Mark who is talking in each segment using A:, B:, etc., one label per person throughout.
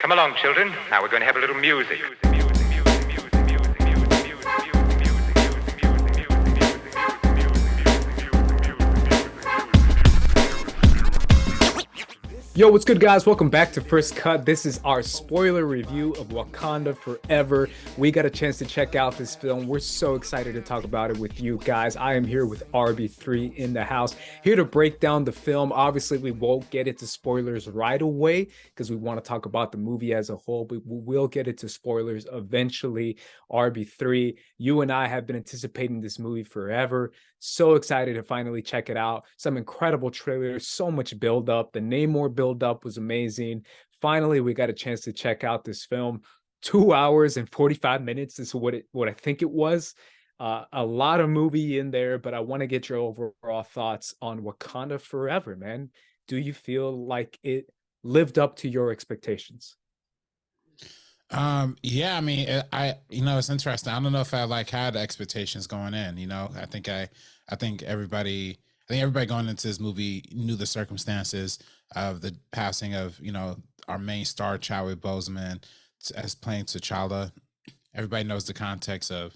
A: Come along, children. Now we're going to have a little music.
B: Yo, what's good, guys? Welcome back to First Cut. This is our spoiler review of Wakanda Forever. We got a chance to check out this film. We're so excited to talk about it with you guys. I am here with RB3 in the house, here to break down the film. Obviously, we won't get into spoilers right away because we want to talk about the movie as a whole, but we will get into spoilers eventually. RB3, you and I have been anticipating this movie forever. So excited to finally check it out. Some incredible trailers, so much build up. The Namor build up was amazing. Finally, we got a chance to check out this film. 2 hours and 45 minutes is what I think it was. A lot of movie in there, but I want to get your overall thoughts on Wakanda Forever, man. Do you feel like it lived up to your expectations?
C: Yeah, I mean, it's interesting. I don't know if I had expectations going in. I think everybody going into this movie knew the circumstances of the passing of our main star Chadwick Boseman as playing T'Challa. Everybody knows the context of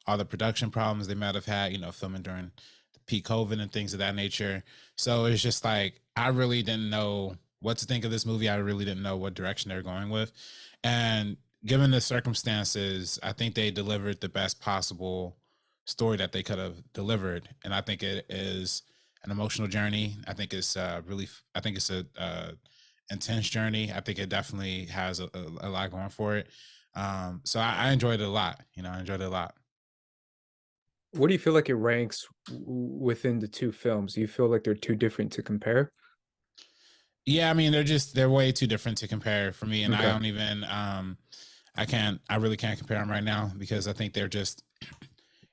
C: all the production problems they might have had, filming during the peak COVID and things of that nature. So it's just like I really didn't know what to think of this movie. I really didn't know what direction they're going with. And given the circumstances, I think they delivered the best possible story that they could have delivered. And I think it is an emotional journey. I think it's a intense journey. I think it definitely has a lot going for it. So I enjoyed it a lot. I enjoyed it a lot.
B: What do you feel like it ranks within the two films? Do you feel like they're too different to compare?
C: Yeah, I mean, they're way too different to compare for me. And I
B: Okay.
C: don't even, I really can't compare them right now because I think they're just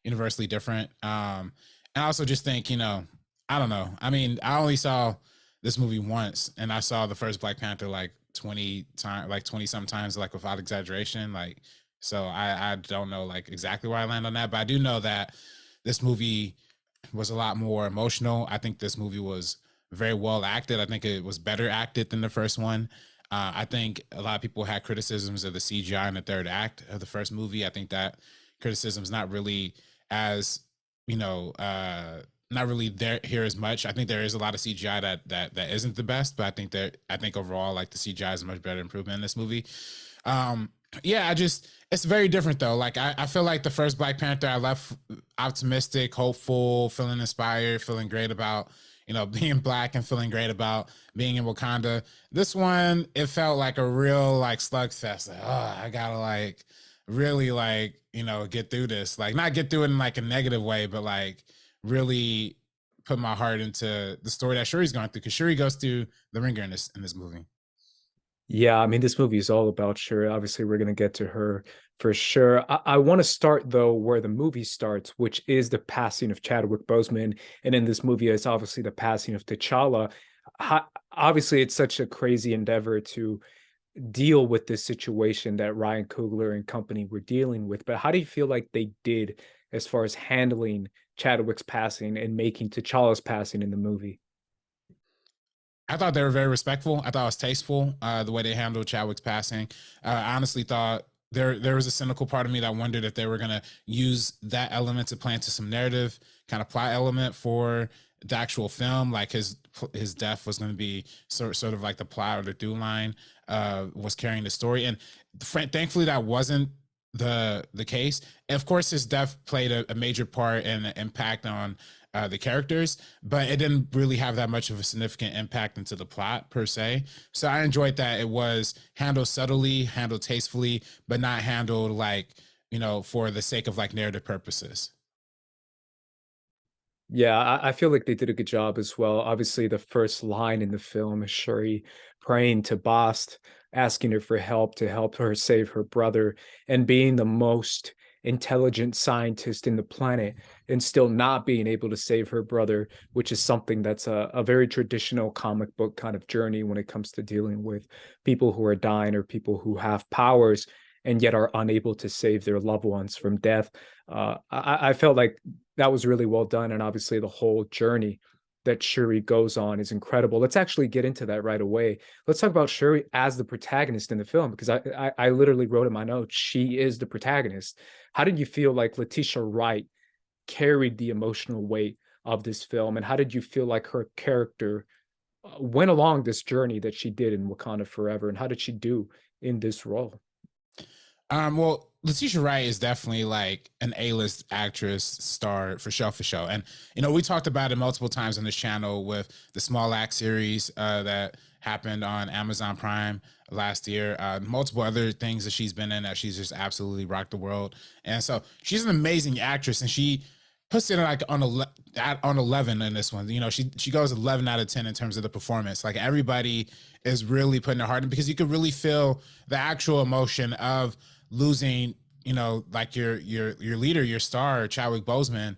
C: universally different. And I also just think, I don't know. I mean, I only saw this movie once and I saw the first Black Panther like 20 times, like 20 sometimes, like without exaggeration. Like, so I don't know like exactly where I land on that, but I do know that this movie was a lot more emotional. I think this movie was very well acted. I think it was better acted than the first one. I think a lot of people had criticisms of the CGI in the third act of the first movie. I think that criticism is not really as, not really there here as much. I think there is a lot of CGI that isn't the best, but I think overall like the CGI is a much better improvement in this movie. Yeah, it's very different though. Like I feel like the first Black Panther, I left optimistic, hopeful, feeling inspired, feeling great about being Black and feeling great about being in Wakanda. This one, it felt like a real like slugfest. Like, oh, I gotta like really like, get through this. Like not get through it in like a negative way, but like really put my heart into the story that Shuri's going through. Because Shuri goes through the ringer in this movie.
B: Yeah, I mean, this movie is all about Shuri. Obviously, we're going to get to her for sure. I want to start, though, where the movie starts, which is the passing of Chadwick Boseman. And in this movie, it's obviously the passing of T'Challa. Obviously, it's such a crazy endeavor to deal with this situation that Ryan Coogler and company were dealing with. But how do you feel like they did as far as handling Chadwick's passing and making T'Challa's passing in the movie?
C: I thought they were very respectful. I thought it was tasteful, the way they handled Chadwick's passing. I honestly thought there was a cynical part of me that wondered if they were going to use that element to play into some narrative kind of plot element for the actual film. Like his death was going to be sort of like the plot or the through line was carrying the story. And thankfully that wasn't the case. And of course, his death played a major part and impact on the characters, but it didn't really have that much of a significant impact into the plot per se. So I enjoyed that it was handled subtly, handled tastefully, but not handled like, for the sake of like narrative purposes.
B: Yeah, I feel like they did a good job as well. Obviously, the first line in the film is Shuri praying to Bast, asking her for help to help her save her brother, and being the most intelligent scientist in the planet and still not being able to save her brother, which is something that's a very traditional comic book kind of journey when it comes to dealing with people who are dying or people who have powers and yet are unable to save their loved ones from death. I felt like that was really well done, and obviously the whole journey. that Shuri goes on is incredible. Let's actually get into that right away. Let's talk about Shuri as the protagonist in the film, because I literally wrote in my notes, she is the protagonist. How did you feel like Letitia Wright carried the emotional weight of this film, and how did you feel like her character went along this journey that she did in Wakanda Forever, and how did she do in this role?
C: Well, Letitia Wright is definitely like an A-list actress star for sure, for sure. And we talked about it multiple times on this channel with the Small Act series that happened on Amazon Prime last year. Multiple other things that she's been in that she's just absolutely rocked the world. And so she's an amazing actress, and she puts it like on 11 in this one. She goes 11 out of 10 in terms of the performance. Like, everybody is really putting their heart in, because you could really feel the actual emotion of losing, like your leader, your star, Chadwick Boseman,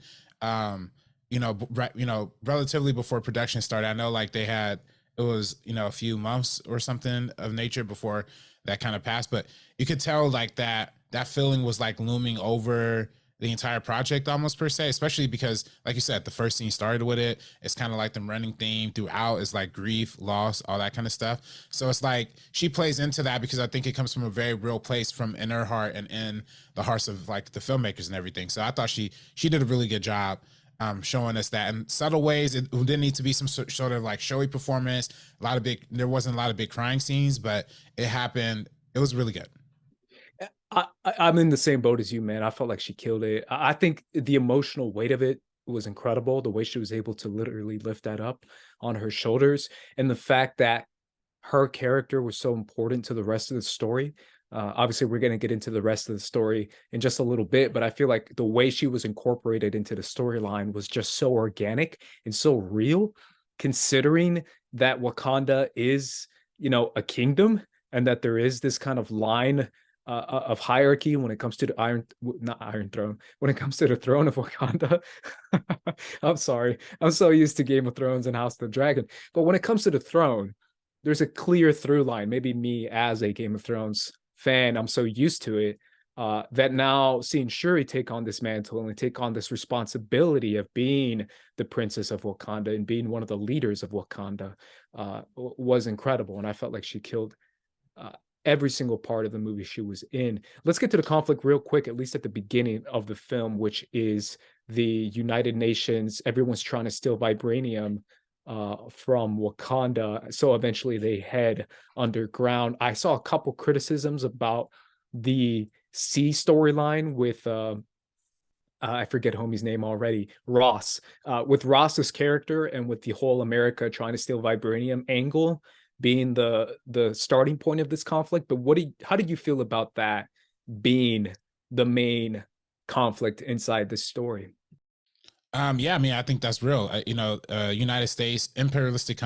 C: relatively before production started. I know like it was, a few months or something of nature before that kind of passed, but you could tell like that feeling was like looming over the entire project almost, per se, especially because, like you said, the first scene started with it. It's kind of like the running theme throughout is like grief, loss, all that kind of stuff. So it's like she plays into that, because I think it comes from a very real place from in her heart and in the hearts of like the filmmakers and everything. So I thought she did a really good job showing us that in subtle ways. It didn't need to be some sort of like showy performance. There wasn't a lot of big crying scenes, but it happened. It was really good.
B: I'm in the same boat as you, man. I felt like she killed it. I think the emotional weight of it was incredible. The way she was able to literally lift that up on her shoulders, and the fact that her character was so important to the rest of the story. Obviously, we're going to get into the rest of the story in just a little bit, but I feel like the way she was incorporated into the storyline was just so organic and so real, considering that Wakanda is, a kingdom, and that there is this kind of line of hierarchy when it comes to the not Iron Throne, when it comes to the throne of Wakanda. I'm sorry. I'm so used to Game of Thrones and House of the Dragon. But when it comes to the throne, there's a clear through line. Maybe me as a Game of Thrones fan, I'm so used to it that now seeing Shuri take on this mantle and take on this responsibility of being the princess of Wakanda and being one of the leaders of Wakanda was incredible. And I felt like she killed uh, every single part of the movie she was in. Let's get to the conflict real quick, at least at the beginning of the film, which is the United Nations. Everyone's trying to steal vibranium from Wakanda. So eventually they head underground. I saw a couple criticisms about the C storyline with I forget homie's name already, Ross, with Ross's character and with the whole America trying to steal vibranium angle being the starting point of this conflict. But how did you feel about that being the main conflict inside this story?
C: Yeah, I mean, I think that's real. United States, imperialistic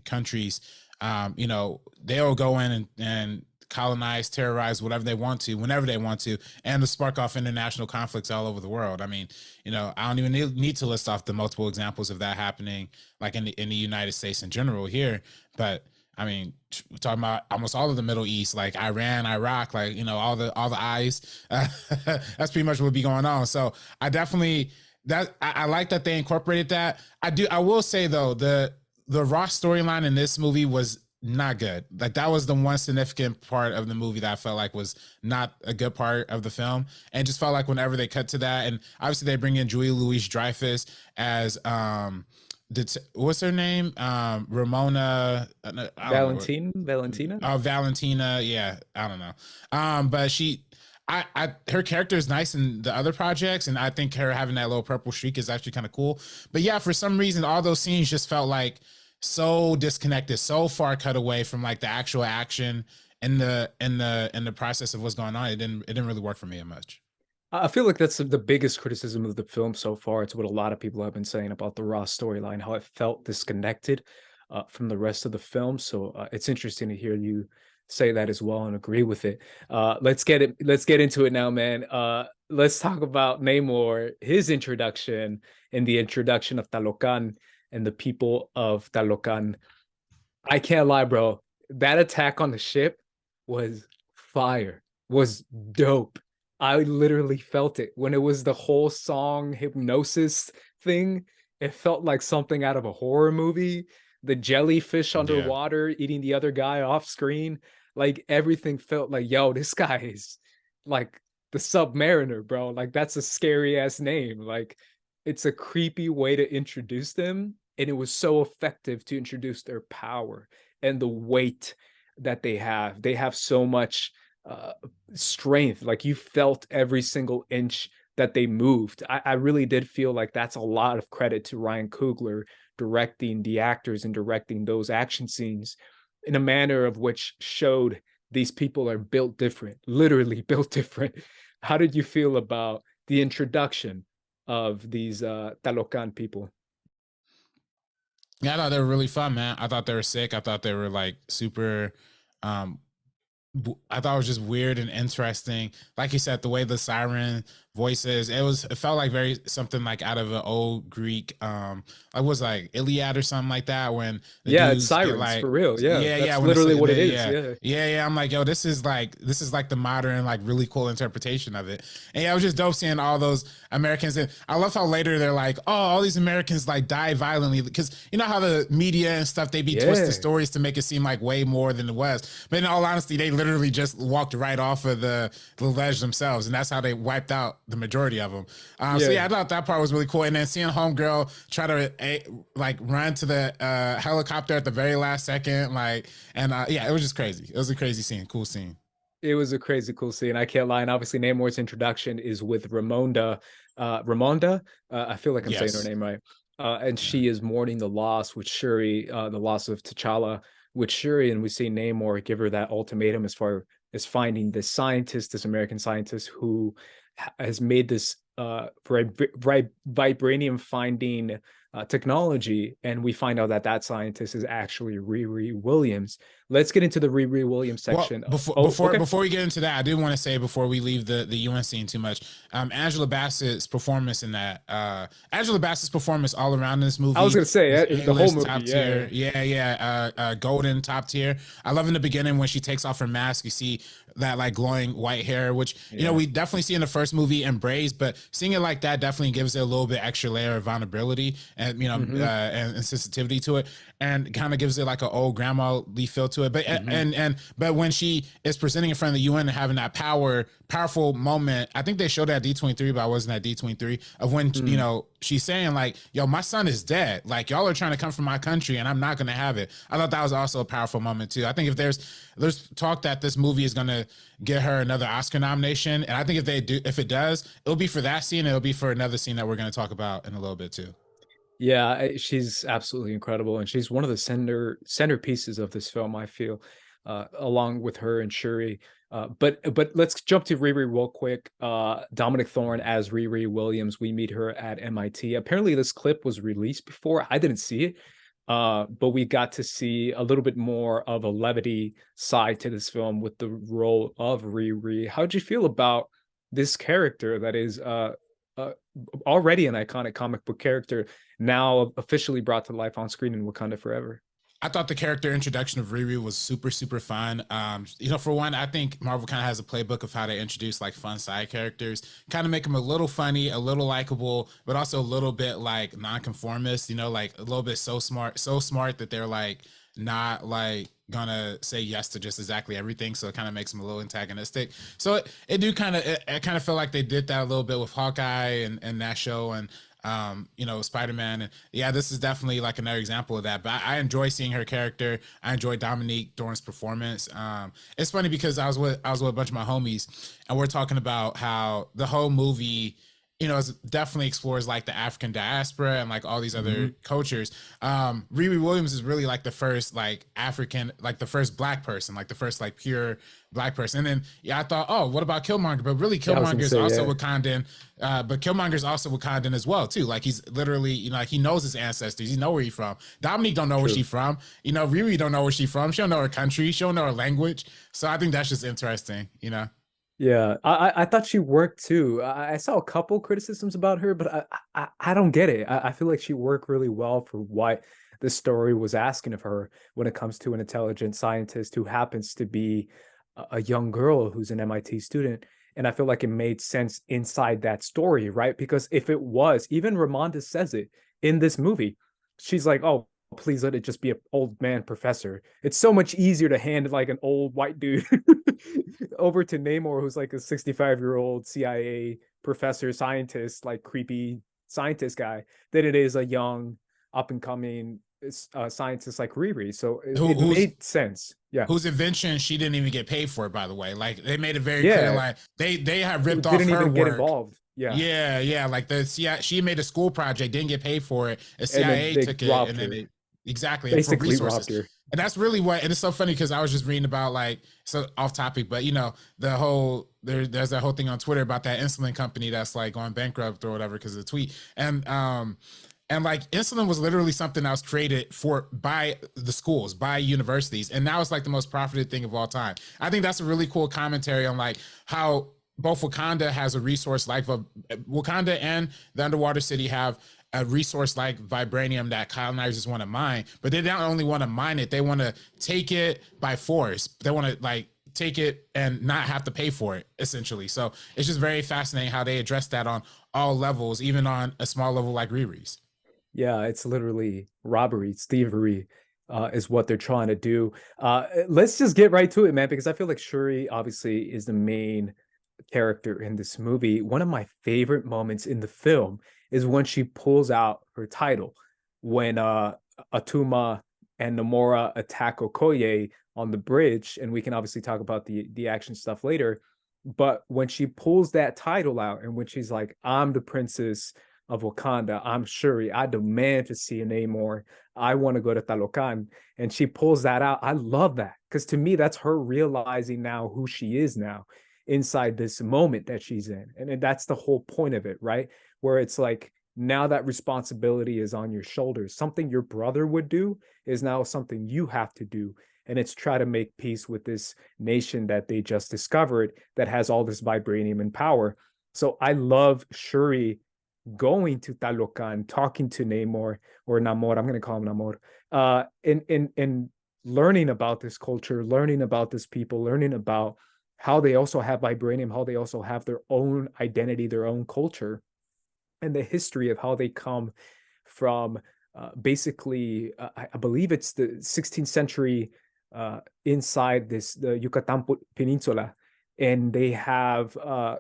C: countries, they'll go in and colonize, terrorize whatever they want to, whenever they want to, and to spark off international conflicts all over the world. I mean, I don't even need to list off the multiple examples of that happening, like in the United States in general here. But I mean, we're talking about almost all of the Middle East, like Iran, Iraq, like all the eyes. That's pretty much what would be going on. So I definitely I like that they incorporated that. I will say though, the Ross storyline in this movie was not good. Like, that was the one significant part of the movie that I felt like was not a good part of the film, and just felt like whenever they cut to that, and obviously they bring in Julia Louis-Dreyfus as what's her name? Ramona.
B: Valentina.
C: Oh, Valentina. Yeah, I don't know. But her character is nice in the other projects, and I think her having that little purple streak is actually kind of cool. But yeah, for some reason, all those scenes just felt like so disconnected, so far cut away from like the actual action in the process of what's going on. It didn't really work for me much.
B: I feel like that's the biggest criticism of the film so far. It's what a lot of people have been saying about the Ross storyline, how it felt disconnected from the rest of the film. So it's interesting to hear you say that as well and agree with it. Let's get into it now, man. Let's talk about Namor, his introduction, and the introduction of Talocan and the people of Talocan. I can't lie, bro. That attack on the ship was fire, was dope. I literally felt it when it was the whole song hypnosis thing it felt like something out of a horror movie. The jellyfish
C: Yeah.
B: underwater eating the other guy off screen. Like everything felt like, yo, this guy is like the Submariner, bro. Like that's a scary ass name. Like it's a creepy way to introduce them. And it was so effective to introduce their power and the weight that they have. They have so much uh, strength. Like you felt every single inch that they moved. I really did feel like that's a lot of credit to Ryan Coogler directing the actors and directing those action scenes in a manner of which showed these people are built different, literally built different. How did you feel about the introduction of these Talocan people?
C: Yeah, I thought they were really fun, man. I thought they were sick. I thought they were like super um I thought it was just weird and interesting. Like you said, the way the siren voices, it felt like very something like out of an old Greek, I was like Iliad or something like that when the
B: Yeah, it's
C: dudes get
B: sirens for
C: like,
B: real. Yeah,
C: yeah,
B: that's
C: when it's
B: literally
C: like,
B: what it is.
C: yeah,
B: Yeah.
C: yeah. I'm like, yo, this is like the modern, like really cool interpretation of it. And yeah, it was just dope seeing all those Americans. And I love how later they're like, oh, all these Americans like die violently because you know how the media and stuff, they be twist the
B: Yeah.
C: stories to make it seem like way more than it was. But in all honesty, they literally just walked right off of the ledge themselves, and that's how they wiped out the majority of them. So
B: Yeah.
C: yeah, I thought that part was really cool. And then seeing Homegirl try to like run to the helicopter at the very last second, like, and yeah, it was just crazy. It was a crazy scene, cool scene.
B: It was a crazy cool scene. I can't lie. And obviously, Namor's introduction is with Ramonda. Ramonda, I feel like I'm saying her
C: Yes.
B: name right. And
C: Yeah.
B: she is mourning the loss with Shuri, the loss of T'Challa with Shuri. And we see Namor give her that ultimatum as far as finding this scientist, this American scientist who has made this vibranium finding technology. And we find out that that scientist is actually Riri Williams. Let's get into the Riri Williams
C: Well,
B: section.
C: before
B: Oh,
C: before
B: okay.
C: before we get into that, I do want to say before we leave the UN scene too much, Angela Bassett's performance in that, Angela Bassett's performance all around in this
B: I was
C: movie
B: gonna say
C: is
B: the whole
C: A-list
B: movie.
C: top
B: Yeah,
C: tier. Golden top tier. I love in the beginning when she takes off her mask, you see that like glowing white hair, which you know
B: yeah,
C: we definitely see in the first movie Embrace, but seeing it like that definitely gives it a little bit extra layer of vulnerability and
B: mm-hmm,
C: and sensitivity to it, and kind of gives it like an old grandma-y feel to it. But
B: mm-hmm,
C: but when she is presenting in front of the UN and having that powerful moment, I think they showed that at D23, but I wasn't at D23 of when you
B: mm.
C: know she's saying like, "Yo, my son is dead. Like y'all are trying to come from my country, and I'm not gonna have it." I thought that was also a powerful moment too. I think if there's talk that this movie is gonna get her another Oscar nomination, and I think if it does, it'll be for that scene. It'll be for another scene that we're gonna talk about in a little bit too.
B: Yeah, she's absolutely incredible, and she's one of the centerpieces of this film. I feel, along with her and Shuri. But let's jump to Riri real quick. Dominic Thorne as Riri Williams. We meet her at MIT. Apparently, this clip was released before. I didn't see it, but we got to see a little bit more of a levity side to this film with the role of Riri. How'd you feel about this character that is uh, already an iconic comic book character, now officially brought to life on screen in Wakanda Forever?
C: I thought the character introduction of Riri was super fun. You know, for one, I think Marvel kind of has a playbook of how to introduce like fun side characters, kind of make them a little funny, a little likable, but also a little bit like nonconformist. You know, like a little bit so smart that they're like not like gonna say yes to just exactly everything. So it kind of makes them a little antagonistic. So it kind of felt like they did that a little bit with Hawkeye and that show and you know, Spider-Man. And yeah, this is definitely like another example of that. But I enjoy seeing her character. I enjoy Dominique Thorne's performance. It's funny because I was with a bunch of my homies and we're talking about how the whole movie, you know, it definitely explores like the African diaspora and like all these other
B: Mhm.
C: cultures. Riri Williams is really like the first like African, like the first black person, like the first like pure black person. And then yeah, I thought, oh, what about Killmonger? But really,
B: Yeah, I was
C: Killmonger
B: gonna
C: is
B: say,
C: also
B: yeah,
C: Wakandan. But Killmonger is also Wakandan as well too. Like he's literally, you know, like he knows his ancestors. He know where he's from. Dominique don't know where
B: true.
C: she's from. You know, Riri don't know where she's from. She don't know her country. She don't know her language. So I think that's just interesting. You know.
B: Yeah, I thought she worked too. I saw a couple criticisms about her, but I don't get it. I feel like she worked really well for what the story was asking of her when it comes to an intelligent scientist who happens to be a young girl who's an MIT student. And I feel like it made sense inside that story, right? Because if it was, even Ramonda says it, in this movie. She's like, oh, please let it just be an old man professor. It's so much easier to hand like an old white dude over to Namor, who's like a 65-year-old CIA professor, scientist, like creepy scientist guy, than it is a young, up and coming scientist like Riri. So it made sense. Yeah.
C: Whose invention she didn't even get paid for, by the way. Like they made it very clear,
B: Yeah.
C: like they had ripped off
B: Didn't
C: her
B: even get
C: work.
B: involved. Yeah.
C: Yeah. Like the CIA, she made a school project, didn't get paid for it. The
B: And
C: CIA
B: then they
C: took it,
B: robbed
C: and then
B: her.
C: they exactly and for
B: Basically robbed
C: resources.
B: her.
C: And that's really what. And it's so funny because I was just reading about like so off topic, but you know the whole there's that whole thing on Twitter about that insulin company that's like going bankrupt or whatever because of the tweet. And like insulin was literally something that was created for by the schools, by universities, and now it's like the most profited thing of all time. I think that's a really cool commentary on like how both Wakanda has a resource like Wakanda and the underwater city have a resource like vibranium that colonizers want to mine, but they don't only want to mine it, they want to take it by force. They want to like take it and not have to pay for it, essentially. So it's just very fascinating how they address that on all levels, even on a small level like Riri's.
B: Yeah, it's literally robbery, thievery, is what they're trying to do. Let's just get right to it, man, because I feel like Shuri obviously is the main character in this movie. One of my favorite moments in the film is when she pulls out her title, when Atuma and Namora attack Okoye on the bridge, and we can obviously talk about the action stuff later. But when she pulls that title out, and when she's like, "I'm the princess of Wakanda, I'm Shuri, I demand to see a Namor, I want to go to Talocan," and she pulls that out. I love that because to me, that's her realizing now who she is now inside this moment that she's in. And that's the whole point of it, right? Where it's like now that responsibility is on your shoulders. Something your brother would do is now something you have to do. And it's try to make peace with this nation that they just discovered that has all this vibranium and power. So I love Shuri going to Talocan, talking to Namor or Namor, I'm going to call him Namor, and learning about this culture, learning about this people, learning about how they also have vibranium, how they also have their own identity, their own culture, and the history of how they come from basically, I believe it's the 16th century inside the Yucatan Peninsula. And they have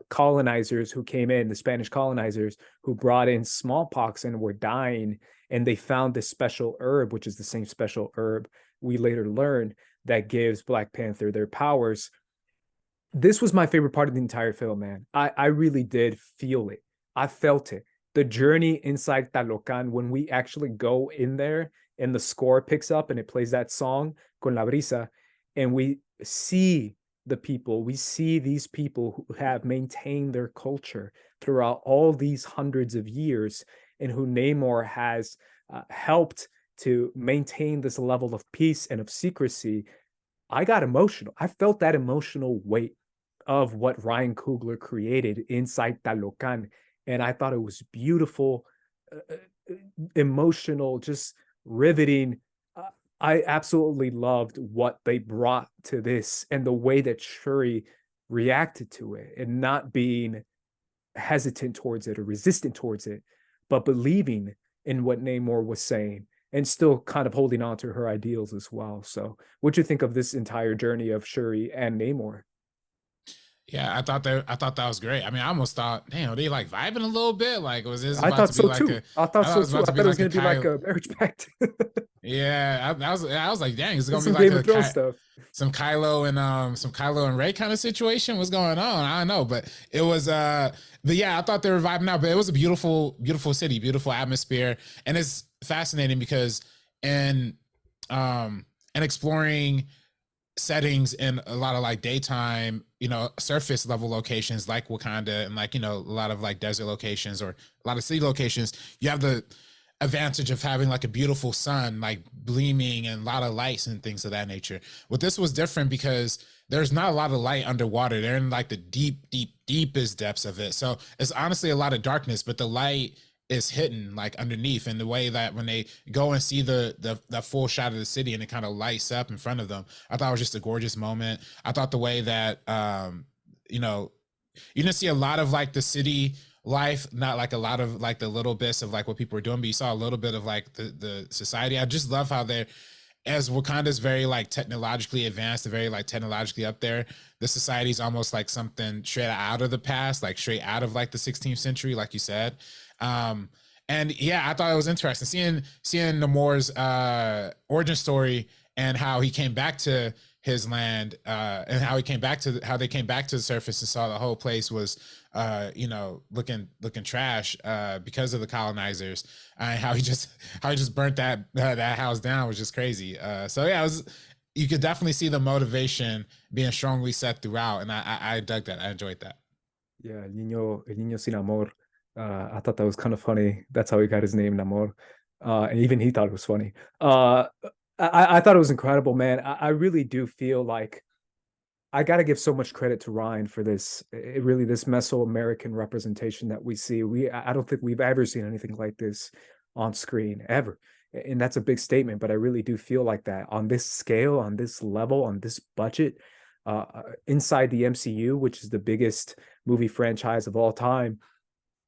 B: colonizers who came in, the Spanish colonizers, who brought in smallpox and were dying. And they found this special herb, which is the same special herb we later learned that gives Black Panther their powers. This was my favorite part of the entire film, man. I really did feel it. I felt it. The journey inside Talocan, when we actually go in there and the score picks up and it plays that song, Con la Brisa, and we see the people, we see these people who have maintained their culture throughout all these hundreds of years and who Namor has helped to maintain this level of peace and of secrecy. I got emotional. I felt that emotional weight of what Ryan Coogler created inside Talocan. And I thought it was beautiful, emotional, just riveting. I absolutely loved what they brought to this and the way that Shuri reacted to it and not being hesitant towards it or resistant towards it, but believing in what Namor was saying and still kind of holding on to her ideals as well. So what'd you think of this entire journey of Shuri and Namor?
C: Yeah, I thought that was great. I mean, I almost thought, damn, they like vibing a little bit. Like, was this?
B: I
C: About
B: thought
C: to
B: so
C: be like
B: too. I thought so too. I thought it was going to be like a marriage pact.
C: Yeah, I was like, dang, it's gonna be
B: Some
C: like
B: Game of Thrones stuff.
C: Some Kylo and Rey kind of situation. What's going on? I don't know, but it was but yeah, I thought they were vibing out. But it was a beautiful, beautiful city, beautiful atmosphere, and it's fascinating because in exploring settings in a lot of like daytime, you know, surface level locations like Wakanda and like, you know, a lot of like desert locations or a lot of city locations, you have the advantage of having like a beautiful sun like gleaming and a lot of lights and things of that nature. Well, this was different because there's not a lot of light underwater. They're in like the deepest depths of it. So it's honestly a lot of darkness, but the light is hidden like underneath. And the way that when they go and see the full shot of the city and it kind of lights up in front of them, I thought it was just a gorgeous moment. I thought the way that you know, you didn't see a lot of like the city life, not like a lot of like the little bits of like what people were doing, but you saw a little bit of like the society. I just love how they're, as Wakanda's very like technologically advanced, very like technologically up there, the society's almost like something straight out of the past, like straight out of like the 16th century, like you said. And yeah, I thought it was interesting seeing Namor's origin story and how he came back to his land, and how they came back to the surface and saw the whole place was looking trash because of the colonizers, and how he just burnt that house down was just crazy. So yeah, you could definitely see the motivation being strongly set throughout, and I dug that. I enjoyed that.
B: Yeah, El Niño Sin Amor. I thought that was kind of funny. That's how he got his name, Namor. And even he thought it was funny. I thought it was incredible, man. I really do feel like I got to give so much credit to Ryan for this. Really, this Mesoamerican representation that we see. I don't think we've ever seen anything like this on screen ever. And that's a big statement, but I really do feel like that on this scale, on this level, on this budget, inside the MCU, which is the biggest movie franchise of all time,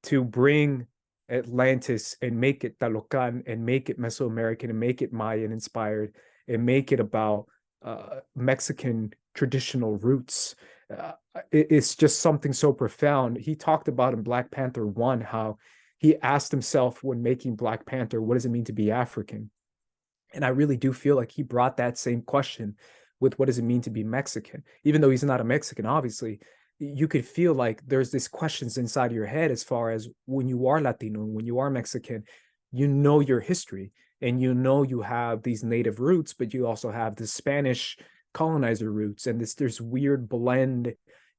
B: to bring Atlantis and make it Talocan and make it Mesoamerican and make it Mayan inspired and make it about Mexican traditional roots. It's just something so profound. He talked about in Black Panther 1 how he asked himself when making Black Panther, what does it mean to be African? And I really do feel like he brought that same question with what does it mean to be Mexican? Even though he's not a Mexican, obviously, you could feel like there's these questions inside of your head as far as when you are Latino, when you are Mexican, you know your history and you know you have these native roots, but you also have the Spanish colonizer roots, and there's weird blend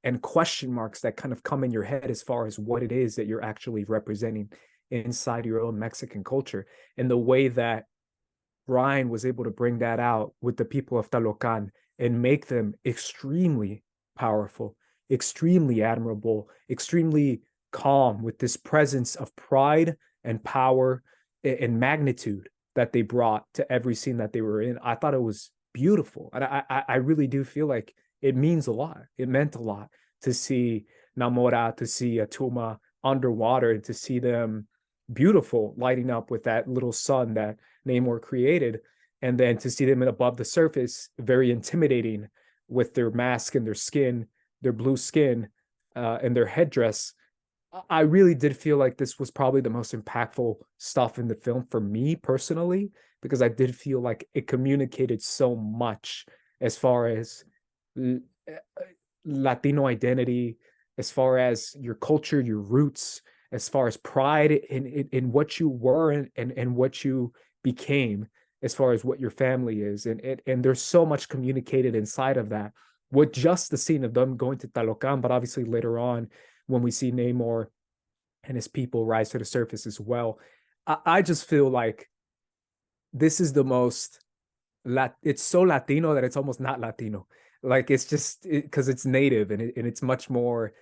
B: and question marks that kind of come in your head as far as what it is that you're actually representing inside your own Mexican culture. And the way that Ryan was able to bring that out with the people of Talocan and make them extremely powerful, extremely admirable, extremely calm, with this presence of pride and power and magnitude that they brought to every scene that they were in. I thought it was beautiful. And I really do feel like it means a lot. It meant a lot to see Namora, to see Atuma underwater, and to see them beautiful, lighting up with that little sun that Namor created. And then to see them above the surface, very intimidating with their mask and their skin, their blue skin, and their headdress. I really did feel like this was probably the most impactful stuff in the film for me personally, because I did feel like it communicated so much as far as Latino identity, as far as your culture, your roots, as far as pride in what you were and what you became, as far as what your family is. And there's so much communicated inside of that with just the scene of them going to Talocan, but obviously later on when we see Namor and his people rise to the surface as well. I just feel like this is the most, it's so Latino that it's almost not Latino. Like it's just because it's native and it's much more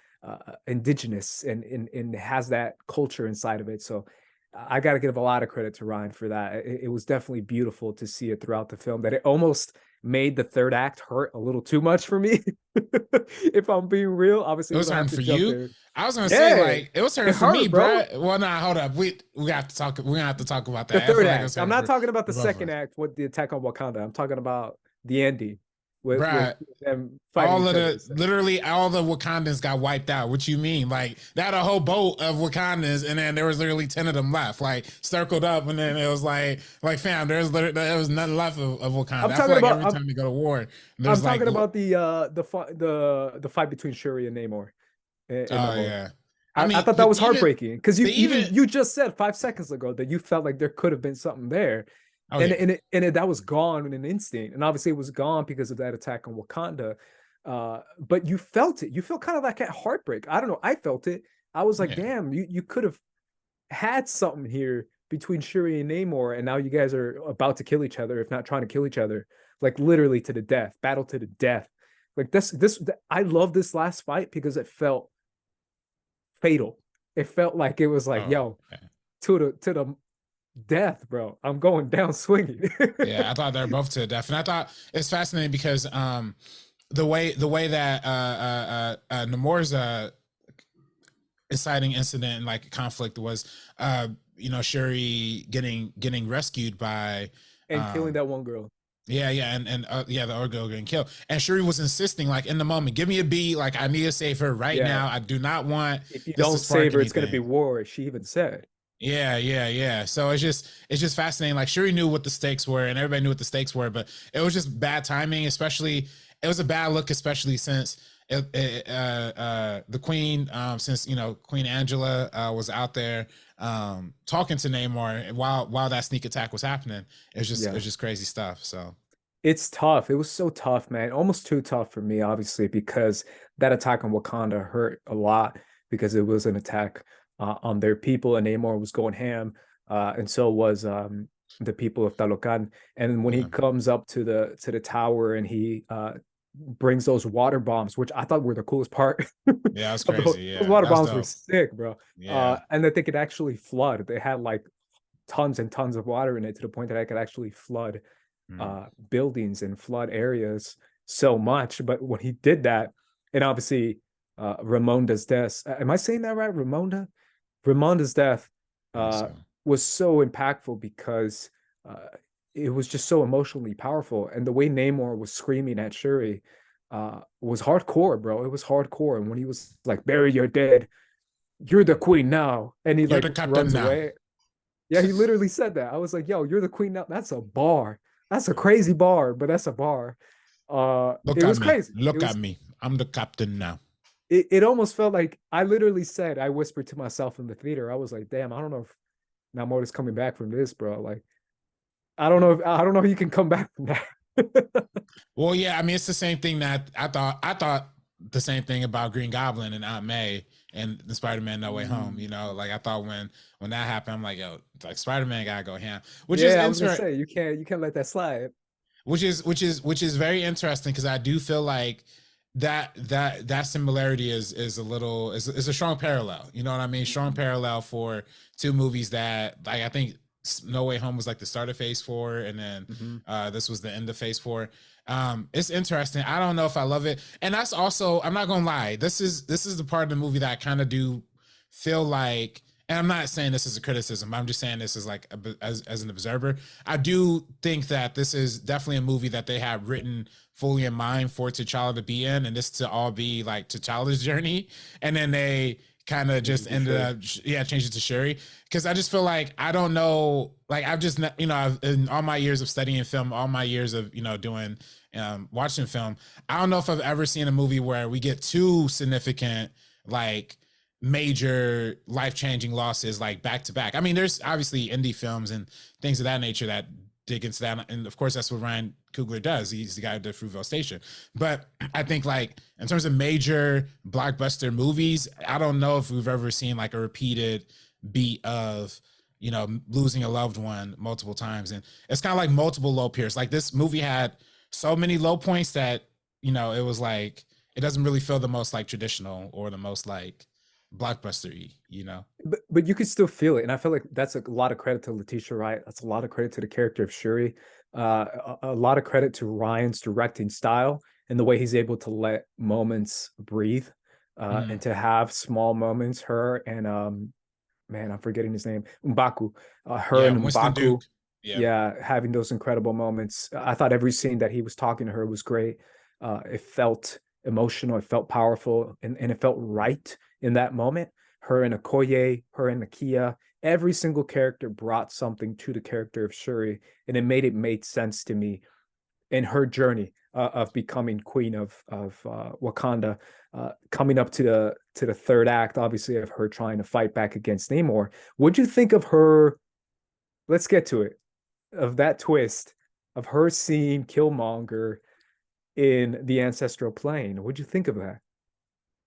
B: indigenous and has that culture inside of it. So I got to give a lot of credit to Ryan for that. It was definitely beautiful to see it throughout the film, that it almost made the third act hurt a little too much for me. If I'm being real, obviously
C: it was hurting for you. There. I was gonna
B: yeah,
C: say like it was hurting for me, bro. Well, nah, hold up. We have to talk. We're gonna have to talk about that.
B: The third act. I'm not talking about the second act with the attack on Wakanda. I'm talking about the ending. With them
C: all of literally all the Wakandans got wiped out. What you mean? Like that a whole boat of Wakandans, and then there was literally 10 of them left, like circled up, and then it was like fam, there was nothing left of Wakanda. I feel like every time they go to war,
B: I'm talking about the fight between Shuri and Namor.
C: Yeah.
B: I thought that was heartbreaking because you just said 5 seconds ago that you felt like there could have been something there. Oh, and that was gone in an instant, and obviously it was gone because of that attack on Wakanda. But you felt it. You felt kind of like a heartbreak. I don't know. I felt it. I was like, damn, you could have had something here between Shuri and Namor, and now you guys are about to kill each other, if not trying to kill each other, like literally to the death, battle to the death. Like this, I love this last fight because it felt fatal. It felt like it was like, to the death, bro. I'm going down swinging.
C: Yeah, I thought they were both to death, and I thought it's fascinating because the way that Namor's inciting incident and like conflict was, Shuri getting rescued by,
B: And killing that one girl.
C: yeah, the other girl getting killed, and Shuri was insisting, like, in the moment, give me a beat, like, I need to save her right
B: Yeah.
C: now. I do not want
B: If you
C: this to
B: don't
C: spark
B: save her, it's gonna be
C: anything.
B: war. She even said.
C: Yeah. So it's just fascinating. Like, Shuri knew what the stakes were, and everybody knew what the stakes were, but it was just bad timing. Especially, it was a bad look, especially since the Queen, since Queen Angela was out there talking to Namor while that sneak attack was happening. It was just crazy stuff. So
B: It's tough. It was so tough, man. Almost too tough for me, obviously, because that attack on Wakanda hurt a lot because it was an attack on their people, and Namor was going ham, and so was the people of Talocan. And when he
C: yeah,
B: comes up to the tower and he brings those water bombs, which I thought were the coolest part.
C: yeah, that's
B: Of
C: crazy.
B: those
C: Yeah,
B: water
C: that's
B: bombs were
C: dope.
B: sick, bro.
C: Yeah.
B: And that they could actually flood. They had like tons and tons of water in it to the point that I could actually flood
C: Mm.
B: buildings and flood areas so much. But when he did that, and obviously Ramonda's death, am I saying that right? Ramonda's death
C: I think
B: uh,
C: so.
B: was so impactful because uh, it was just so emotionally powerful. And the way Namor was screaming at Shuri was hardcore, bro. It was hardcore. And when he was like, bury your dead, you're the queen now. And he
C: You're
B: like
C: the captain
B: runs
C: now.
B: away. Yeah, he literally said that. I was like, yo, you're the queen now. That's a bar. That's a crazy bar, but that's a bar.
C: Look
B: It
C: at
B: was
C: me.
B: crazy.
C: Look at me. I'm the captain now.
B: It almost felt like I literally said, I whispered to myself in the theater. I was like, damn, I don't know if Namor is coming back from this, bro. Like, I don't know if you can come back from that.
C: Well, yeah, I mean, it's the same thing that I thought the same thing about Green Goblin and Aunt May and the Spider-Man No Way Home. Like, I thought when that happened, I'm like, yo, like, Spider-Man gotta go ham, which is
B: Yeah, I was gonna
C: interesting.
B: say you can't let that slide.
C: Which is very interesting, because I do feel like that similarity is a little is a strong parallel. You know what I mean? Strong parallel for two movies that, like, I think No Way Home was like the start of Phase 4, and then
B: Mm-hmm.
C: this was the end of Phase 4. It's interesting. I don't know if I love it, and that's also, I'm not gonna lie. This is the part of the movie that I kind of do feel like, and I'm not saying this as a criticism, I'm just saying this as like as an observer. I do think that this is definitely a movie that they have written fully in mind for T'Challa to be in, and this to all be like T'Challa's journey, and then they kind of just ended up, yeah, changed it to Shuri, because I just feel like, I don't know, like, I've just, I've, in all my years of studying film, all my years of doing watching film, I don't know if I've ever seen a movie where we get two significant, like, major life-changing losses, like, back to back. I mean, there's obviously indie films and things of that nature that dig into that, and of course that's what Ryan Coogler does. He's the guy who did Fruitvale Station. But I think, like, in terms of major blockbuster movies, I don't know if we've ever seen like a repeated beat of losing a loved one multiple times, and it's kind of like multiple low periods. Like, this movie had so many low points that it was like, it doesn't really feel the most like traditional or the most like blockbuster-y.
B: But you could still feel it, and I feel like that's a lot of credit to Letitia Wright. That's a lot of credit to the character of Shuri. A lot of credit to Ryan's directing style and the way he's able to let moments breathe, and to have small moments. Her and man, I'm forgetting his name, M'Baku. Her
C: Yeah,
B: and
C: Winston
B: M'Baku,
C: Duke. Yeah.
B: yeah, having those incredible moments. I thought every scene that he was talking to her was great. It felt emotional, it felt powerful, and it felt right in that moment. Her and Okoye, her and Nakia, every single character brought something to the character of Shuri, and it made sense to me in her journey of becoming queen of Wakanda, coming up to the third act, obviously, of her trying to fight back against Namor. What'd you think of her? Let's get to it. Of that twist of her seeing Killmonger in the ancestral plane. What'd you think of that?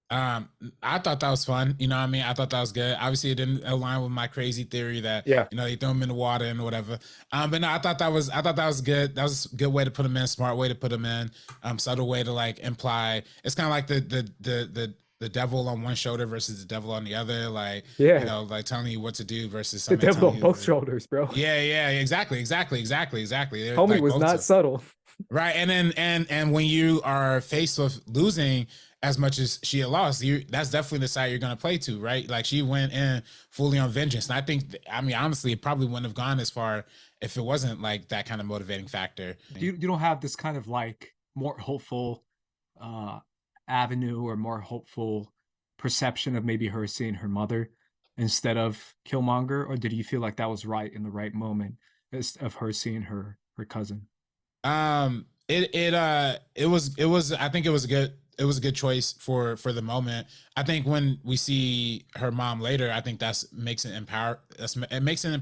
C: Um, I thought that was fun. You know what I mean? I thought that was good. Obviously, it didn't align with my crazy theory that
B: Yeah.
C: they throw him in the water and whatever. But no, I thought that was good. That was a good way to put him in, smart way to put him in, subtle way to like imply. It's kind of like the devil on one shoulder versus the devil on the other, like,
B: Yeah.
C: like telling you what to do versus
B: The
C: somebody
B: devil
C: telling
B: on
C: you.
B: both shoulders, bro.
C: Yeah, exactly. They're
B: Homie
C: like
B: was
C: both.
B: not subtle.
C: Right. And then and when you are faced with losing as much as she had lost. That's definitely the side you're going to play to, right? Like she went in fully on vengeance. And I think, I mean, honestly, it probably wouldn't have gone as far if it wasn't like that kind of motivating factor.
B: You don't have this kind of like more hopeful uh avenue or more hopeful perception of maybe her seeing her mother instead of Killmonger, or did you feel like that was right in the right moment of her seeing her cousin?
C: It was I think it was a good choice for the moment. I think when we see her mom later, I think it makes it a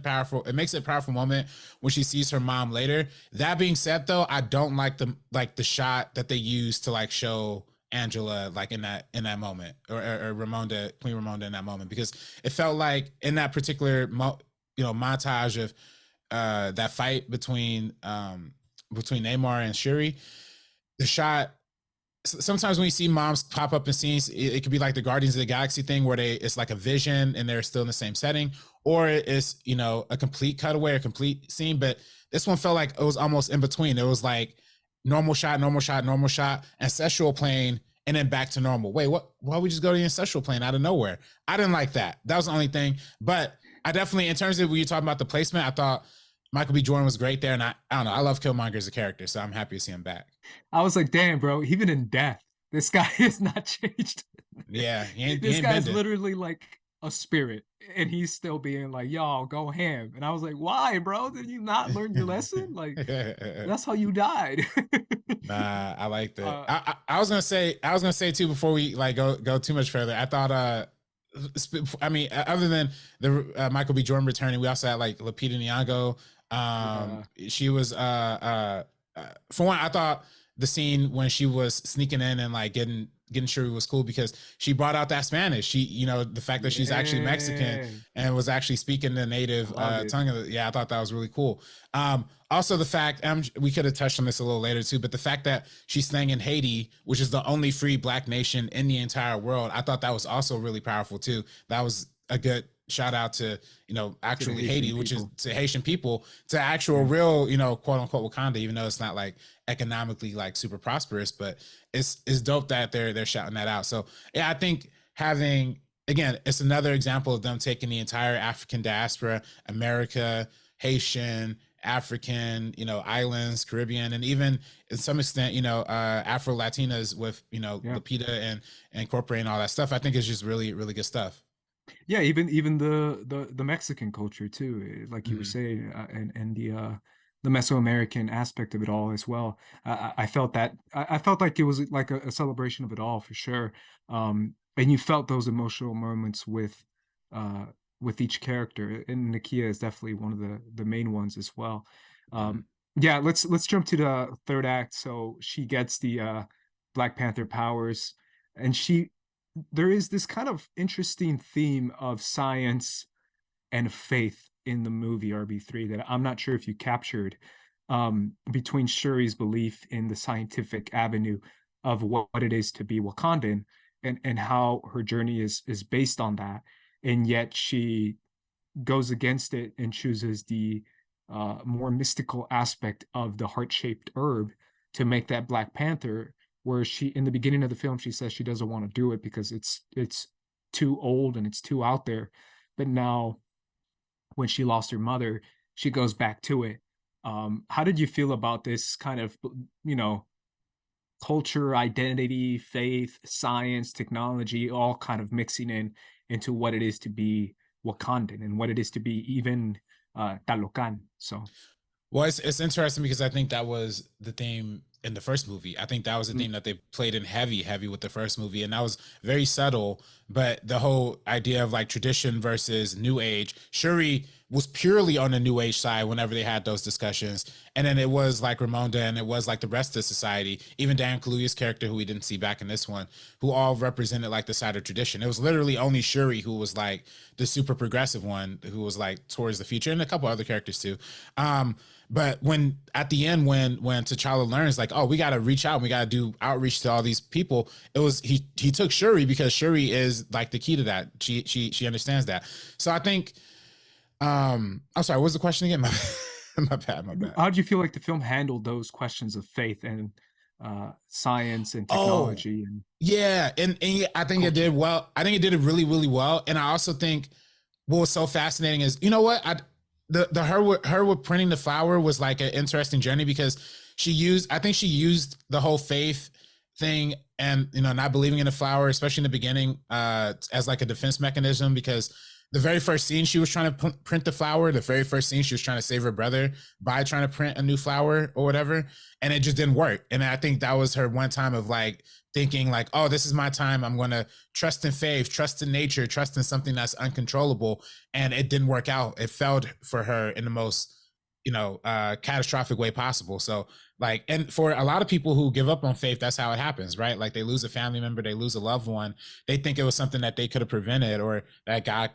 C: powerful moment when she sees her mom later. That being said though, I don't like the shot that they use to like show Angela like in that moment, or Ramonda, Queen Ramonda in that moment, because it felt like in that particular montage of that fight between Namor and Shuri, the shot, sometimes when you see moms pop up in scenes, it could be like the Guardians of the Galaxy thing where it's like a vision and they're still in the same setting, or it's a complete cutaway or complete scene. But this one felt like it was almost in between. It was like normal shot, ancestral plane, and then back to normal. Wait, what? Why we just go to the ancestral plane out of nowhere? I didn't like that. That was the only thing. But I definitely, in terms of when you talking about the placement, I thought Michael B. Jordan was great there, and I don't know. I love Killmonger as a character, so I'm happy to see him back.
B: I was like, damn, bro, even in death, this guy has not changed.
C: Yeah, he
B: This
C: ain't
B: guy's
C: bending.
B: literally like a spirit, and he's still being like, y'all go ham. And I was like, why, bro? Did you not learn your lesson? Like, that's how you died.
C: Nah, I liked it. I was gonna say too, before we like go too much further. I thought I mean, other than the Michael B. Jordan returning, we also had like Lupita Nyong'o. She was for one, I thought the scene when she was sneaking in and like getting Shuri was cool because she brought out that Spanish. She, the fact that she's actually Mexican and was actually speaking the native tongue of I thought that was really cool. Also the fact, we could have touched on this a little later too, but the fact that she's staying in Haiti, which is the only free Black nation in the entire world, I thought that was also really powerful too. That was a good shout out to actually Haiti, which is to Haitian people, to actual real quote unquote Wakanda, even though it's not like economically like super prosperous, but it's dope that they're shouting that out. So yeah, I think having, again, it's another example of them taking the entire African diaspora, America, Haitian, African, islands, Caribbean, and even in some extent, Afro Latinas with Lupita and incorporating all that stuff. I think it's just really, really good stuff.
B: Yeah, even the Mexican culture too, like you were saying, and the Mesoamerican aspect of it all as well. I felt that I felt like it was like a celebration of it all for sure. And you felt those emotional moments with each character, and Nakia is definitely one of the main ones as well. Yeah, let's jump to the third act. So she gets the Black Panther powers, and there is this kind of interesting theme of science and faith in the movie RB3 that I'm not sure if you captured, between Shuri's belief in the scientific avenue of what it is to be Wakandan, and how her journey is based on that, and yet she goes against it and chooses the more mystical aspect of the heart-shaped herb to make that Black Panther, where she, in the beginning of the film, she says she doesn't want to do it because it's too old and it's too out there. But now when she lost her mother, she goes back to it. How did you feel about this kind of, culture, identity, faith, science, technology, all kind of mixing into what it is to be Wakandan and what it is to be even Talocan? So
C: Well, it's interesting because I think that was the theme in the first movie. I think that was the theme that they played in heavy with the first movie, and that was very subtle. But the whole idea of like tradition versus new age, Shuri was purely on the new age side whenever they had those discussions, and then it was like Ramonda, and it was like the rest of society, even Dan Kaluuya's character, who we didn't see back in this one, who all represented like the side of tradition. It was literally only Shuri who was like the super progressive one, who was like towards the future, and a couple other characters too. But when at the end, when T'Challa learns like, oh, we got to reach out, and we got to do outreach to all these people, it was he took Shuri because Shuri is like the key to that. She understands that. So I think, I'm sorry, what was the question again? My bad.
B: how did you feel like the film handled those questions of faith and science and
C: Oh,
B: technology and
C: yeah, and I think it
B: culture.
C: did well. I think it did it really, really well. And I also think what was so fascinating is, you know what, the her with printing the flower was like an interesting journey because I think she used the whole faith thing and not believing in the flower, especially in the beginning, as like a defense mechanism because the very first scene she was trying to print the flower, the very first scene she was trying to save her brother by trying to print a new flower or whatever, and it just didn't work. And I think that was her one time of like thinking like, oh, this is my time. I'm going to trust in faith, trust in nature, trust in something that's uncontrollable. And it didn't work out. It failed for her in the most, catastrophic way possible. So like, and for a lot of people who give up on faith, that's how it happens, right? Like they lose a family member, they lose a loved one. They think it was something that they could have prevented or that God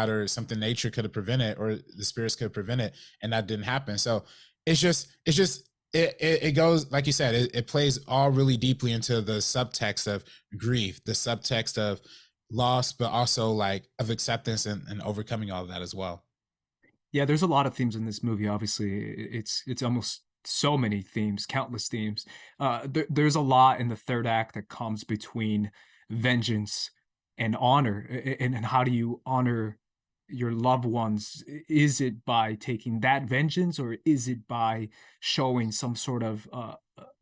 C: or something nature could have prevented or the spirits could have prevented. And that didn't happen. So it goes, like you said, it plays all really deeply into the subtext of grief, the subtext of loss, but also like of acceptance and overcoming all of that as well.
B: Yeah, there's a lot of themes in this movie. Obviously, it's almost so many themes, countless themes. There's a lot in the third act that comes between vengeance and honor, and how do you honor your loved ones? Is it by taking that vengeance, or is it by showing some sort of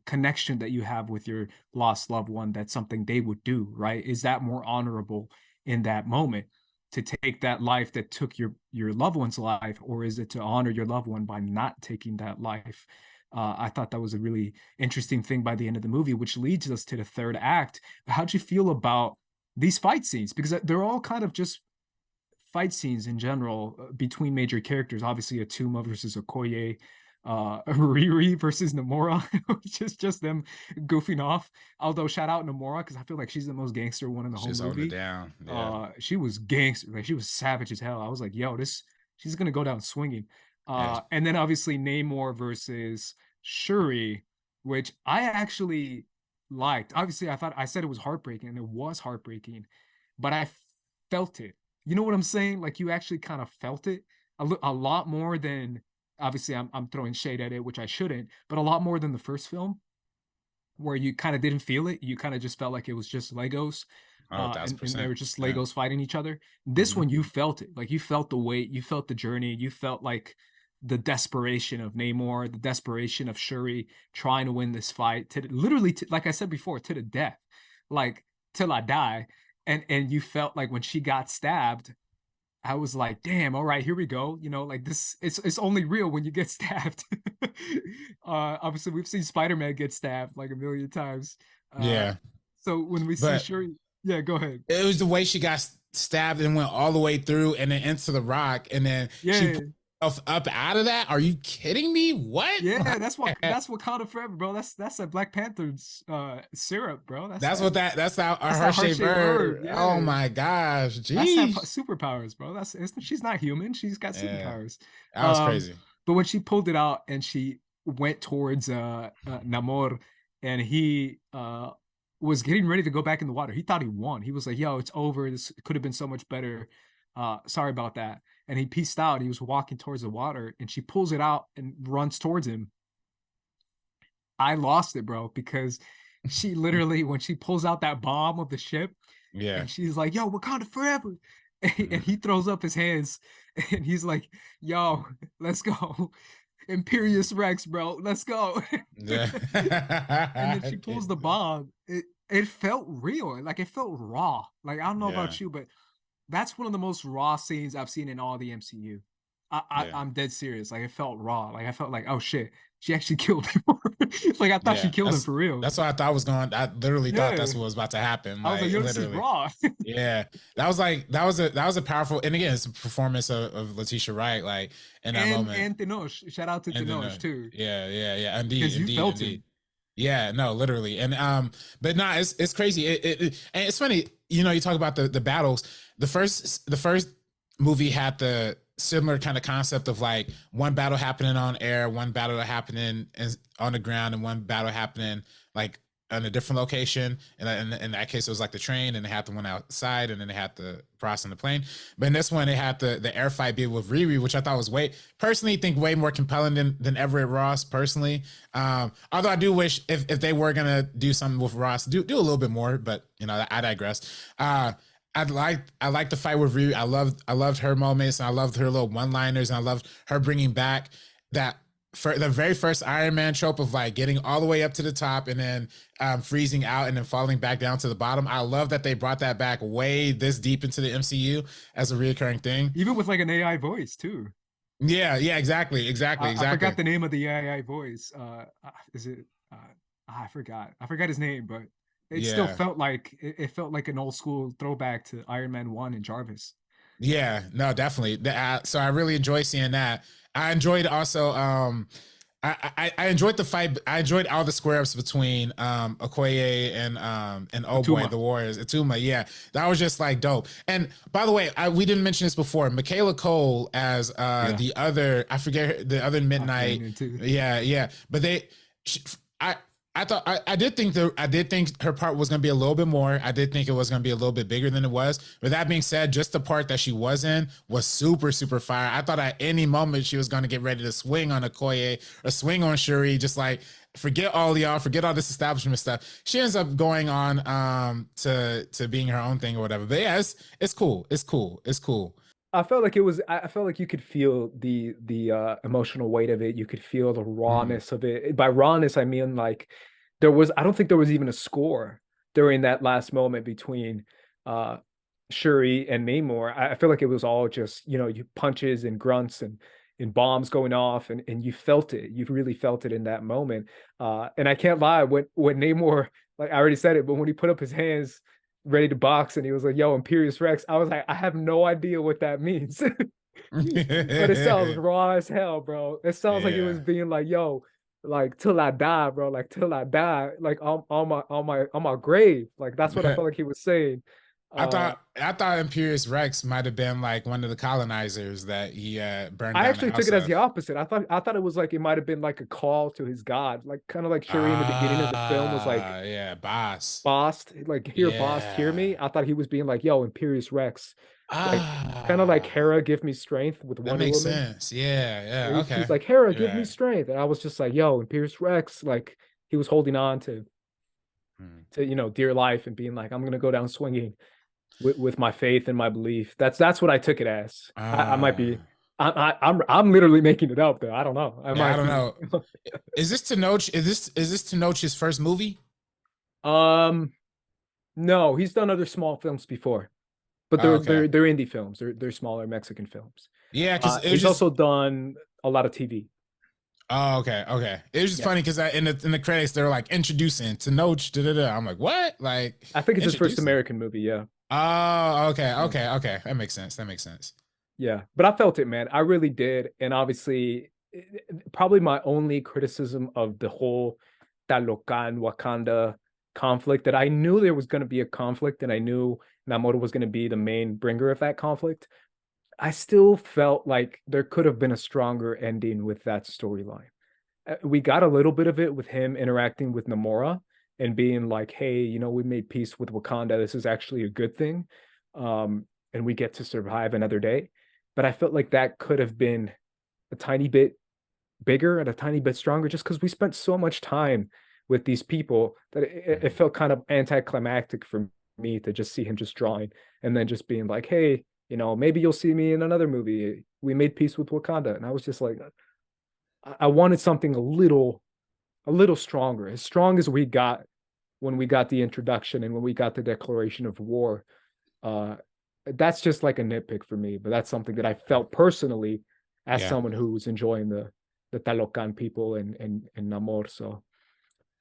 B: connection that you have with your lost loved one? That's something they would do, right? Is that more honorable in that moment? To take that life that took your loved one's life, or is it to honor your loved one by not taking that life? I thought that was a really interesting thing by the end of the movie, which leads us to the third act. How'd you feel about these fight scenes? Because they're all kind of just fight scenes in general between major characters. Obviously, Atuma versus Okoye, Riri versus Namora, which is just them goofing off. Although shout out Namora because I feel like she's the most gangster one in the whole
C: She's holding it
B: movie.
C: down. Yeah.
B: She was gangster, like she was savage as hell. I was like, yo, this she's gonna go down swinging.
C: Yeah.
B: And then obviously Namor versus Shuri, which I actually liked. Obviously, I said it was heartbreaking, and it was heartbreaking, but I felt it. You know what I'm saying? Like you actually kind of felt it a lot more than obviously I'm throwing shade at it, which I shouldn't, but a lot more than the first film where you kind of didn't feel it. You kind of just felt like it was just Legos.
C: Oh,
B: And they
C: 1000%.
B: were just
C: Yeah.
B: Legos fighting each other. This
C: Mm-hmm.
B: one, you felt it. Like you felt the weight, you felt the journey, you felt like the desperation of Namor, the desperation of Shuri trying to win this fight to literally, like I said before, to the death, like till I die. And you felt like when she got stabbed, I was like, damn, all right, here we go. You know, like this, it's only real when you get stabbed. Obviously, we've seen Spider-Man get stabbed like a million times. Uh,
C: Yeah.
B: so when we see
C: But
B: Shuri, yeah, go ahead.
C: it was the way she got stabbed and went all the way through and then into the rock and then she
B: Yeah,
C: pulled herself up out of that. Are you kidding me? What?
B: yeah, that's Wakanda Forever, bro. That's a Black Panther's syrup, bro.
C: That's how a
B: That's
C: her
B: that
C: shaped
B: heart-shaped herb.
C: bird. Oh
B: Yeah,
C: my gosh.
B: that's that
C: Jeez.
B: superpowers, bro. She's not human. She's got
C: Yeah.
B: superpowers.
C: That was
B: Um,
C: crazy.
B: but when she pulled it out and she went towards Namor, and he was getting ready to go back in the water. He thought he won. He was like, "Yo, it's over. This could have been so much better. Sorry about that." And he peaced out. He was walking towards the water, and she pulls it out and runs towards him. I lost it, bro, because she literally, when she pulls out that bomb of the ship,
C: Yeah.
B: and she's like, "Yo, Wakanda forever," and he
C: Mhm.
B: throws up his hands, and he's like, "Yo, let's go, Imperious Rex, bro, let's go."
C: Yeah.
B: And then she pulls the bomb. It felt real, like it felt raw. Like I don't know
C: Yeah.
B: about you, but that's one of the most raw scenes I've seen in all the MCU.
C: Yeah.
B: I'm dead serious. Like it felt raw. Like I felt like, oh shit, she actually killed him. Like I thought she
C: Yeah.
B: killed him for real.
C: That's what I thought was going. I literally thought
B: Yeah.
C: that's what was about to happen.
B: I was like,
C: Like
B: yo, this is
C: literally.
B: raw.
C: Yeah, that was a powerful, and again, it's a performance of Letitia Wright, like in that moment,
B: And Tenoch. Shout out to
C: and then
B: Tenoch too.
C: yeah, indeed,
B: Because you
C: indeed,
B: felt
C: indeed,
B: him.
C: yeah, no, literally, and but no, it's crazy, and it's funny, you talk about the battles. The first movie had the similar kind of concept of like one battle happening on air, one battle happening on the ground, and one battle happening like in a different location. And in that case, it was like the train, and they had the one outside, and then they had the crossing the plane. But in this one, they had the air fight be with Riri, which I thought was way more compelling than Everett Ross personally. Although I do wish if they were gonna do something with Ross, do a little bit more. But I digress. I like the fight with Riri. I loved her moments, and I loved her little one-liners, and I loved her bringing back that for the very first Iron Man trope of like getting all the way up to the top and then freezing out and then falling back down to the bottom. I love that they brought that back way this deep into the MCU as a reoccurring thing.
B: Even with like an AI voice too.
C: Yeah, exactly.
B: I forgot the name of the AI voice. Is it? I forgot his name, but it still felt like it felt like an old school throwback to Iron Man 1 and Jarvis.
C: Yeah, no, definitely. So I really enjoy seeing that. I enjoyed also I enjoyed the fight. I enjoyed all the square ups between Okoye and oh boy, the Warriors. Atuma, yeah. That was just like dope. And by the way, we didn't mention this before. Michaela Cole as the other, I forget the other Midnight. Yeah. But I did think her part was going to be a little bit more. I did think it was going to be a little bit bigger than it was. With that being said, just the part that she was in was super, super fire. I thought at any moment she was going to get ready to swing on Okoye or swing on Shuri, just like forget all y'all, forget all this establishment stuff. She ends up going on to being her own thing or whatever. But yeah, it's cool. It's cool.
B: I felt like I felt like you could feel the emotional weight of it. You could feel the rawness of it. By rawness, I mean like I don't think there was even a score during that last moment between Shuri and Namor. I feel like it was all just, you punches and grunts and bombs going off, and you felt it. You really felt it in that moment. And I can't lie, when Namor, like I already said it, but when he put up his hands ready to box and he was like, yo, Imperious Rex, I was like, I have no idea what that means. But it sounds raw as hell, bro. It sounds like it was being like, yo, like till I die, bro, like till I die, like on my grave. Like that's what I felt like he was saying.
C: I thought Imperious Rex might have been like one of the colonizers that he burned.
B: I actually took it as the opposite. I thought it was like it might have been like a call to his god, like kind of like Shuri in the beginning of the film was like,
C: boss,
B: like here, boss, hear me. I thought he was being like, yo, Imperious Rex, like kind of like Hera, give me strength with Wonder Woman.
C: That makes sense. Yeah. Okay.
B: He's like, Hera, give me strength, and I was just like, yo, Imperious Rex, like he was holding on to dear life and being like, I'm gonna go down swinging with my faith and my belief. That's what I took it as. I might be. I'm literally making it up though. I don't know. I don't
C: know. Is this Tenoch? Is this Tenoch's first movie?
B: No, he's done other small films before, but they're indie films. They're smaller Mexican films.
C: Yeah, because
B: he's also done a lot of TV.
C: Oh, okay. It was just funny because in the credits they're like introducing Tenoch. I'm like, what? Like,
B: I think it's his first American movie. Yeah.
C: Oh, okay. That makes sense.
B: Yeah, but I felt it, man. I really did. And obviously, probably my only criticism of the whole Talocan Wakanda conflict, that I knew there was going to be a conflict and I knew Namor was going to be the main bringer of that conflict. I still felt like there could have been a stronger ending with that storyline. We got a little bit of it with him interacting with Namora and being like, hey, we made peace with Wakanda. This is actually a good thing. And we get to survive another day. But I felt like that could have been a tiny bit bigger and a tiny bit stronger, just because we spent so much time with these people that it felt kind of anticlimactic for me to just see him just drawing and then just being like, hey, maybe you'll see me in another movie. We made peace with Wakanda. And I was just like, I wanted something a little stronger, as strong as we got when we got the introduction and when we got the declaration of war. That's just like a nitpick for me, but that's something that I felt personally as someone who was enjoying the Talocan people and Namor. So